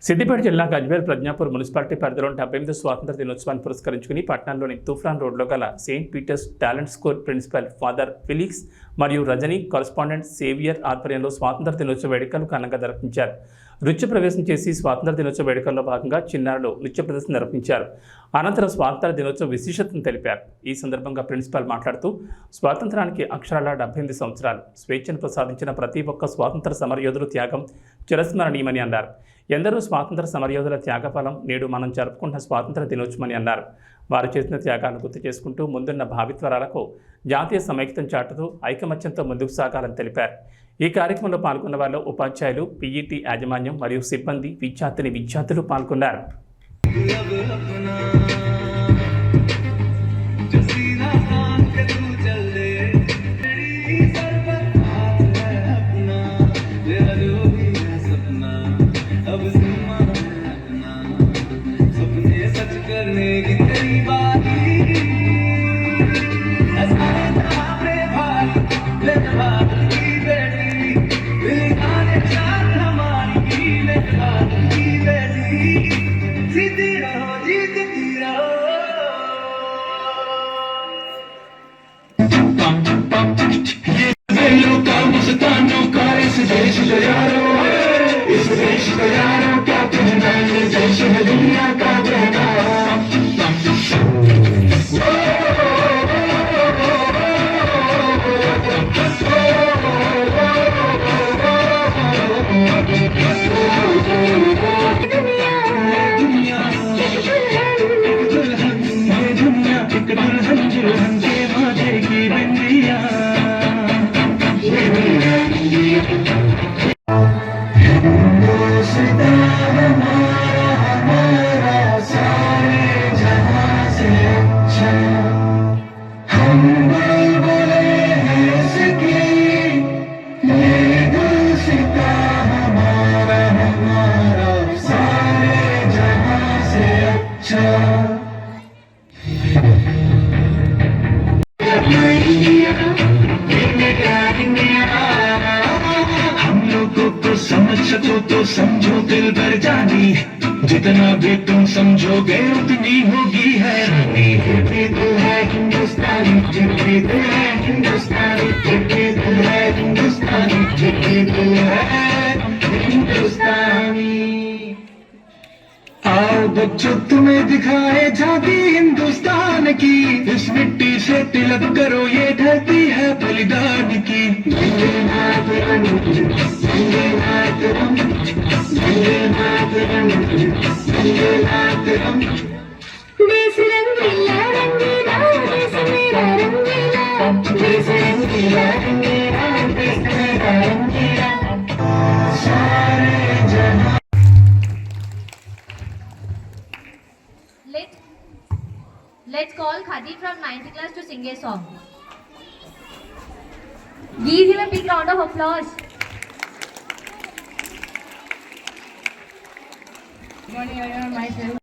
సిద్దిపేట జిల్లా గజ్వేల్ ప్రజ్ఞాపూర్ మున్సిపాలిటీ పరిధిలో 78వ స్వాతంత్ర దినోత్సవాన్ని పురస్కరించుకుని పట్టణంలోని తూఫాన్ రోడ్లో గల Saint Peter's talent school principal father Felix మరియు రజనీ కరస్పాండెంట్ సేవియర్ ఆధ్వర్యంలో స్వాతంత్ర దినోత్సవ వేడుకలు ఘనంగా నిర్వహించారు. నృత్య ప్రవేశం చేసి స్వాతంత్ర దినోత్సవ వేడుకల్లో భాగంగా చిన్నారులు నృత్య ప్రదర్శన నిర్వహించారు. అనంతరం స్వాతంత్ర దినోత్సవ విశిష్టతను తెలిపారు. ఈ సందర్భంగా ప్రిన్సిపల్ మాట్లాడుతూ స్వాతంత్రానికి అక్షరాల 78 సంవత్సరాలు స్వేచ్ఛను ప్రసాదించిన ప్రతి ఒక్క స్వాతంత్ర సమరయోధుల త్యాగం చిరస్మరణీయమని అన్నారు. ఎందరో స్వాతంత్ర సమరయోధుల త్యాగఫలం నేడు మనం జరుపుకుంటున్న స్వాతంత్ర దినోత్సవమని అన్నారు. వారు చేసిన త్యాగాలను గుర్తు చేసుకుంటూ ముందున్న భావిత్వరాలకు జాతీయ సమైక్యతను చాటుతూ ఐకమత్యంతో ముందుకు సాగాలని తెలిపారు. ఈ కార్యక్రమంలో పాల్గొన్న వారిలో ఉపాధ్యాయులు, పీఈటీ యాజమాన్యం మరియు సిబ్బంది, విద్యార్థులు పాల్గొన్నారు. तो समझो दिल भर जानी, जितना भी तुम समझोगे उतनी होगी हैरानी। भी तो है हिंदुस्तानी, भी तो है हिंदुस्तानी, भी तो है हिंदुस्तानी, भी तो है हिंदुस्तानी। आओ बच्चों तुम्हें दिखाए झांकी हिंदुस्तान की, इस मिट्टी से तिलक करो ये धरती है बलिदान की। वंदे मातरम, वंदे मातरम, वंदे मातरम, वंदे मातरम। देश रंगीला रंगीला, देश मेरा रंगीला, देश रंगीला रंगीला, देश मेरा रंगीला। सारे जहां Let's call Khadi from 9th class to sing a song. Give him a big round of applause. Good morning, everyone. Myself.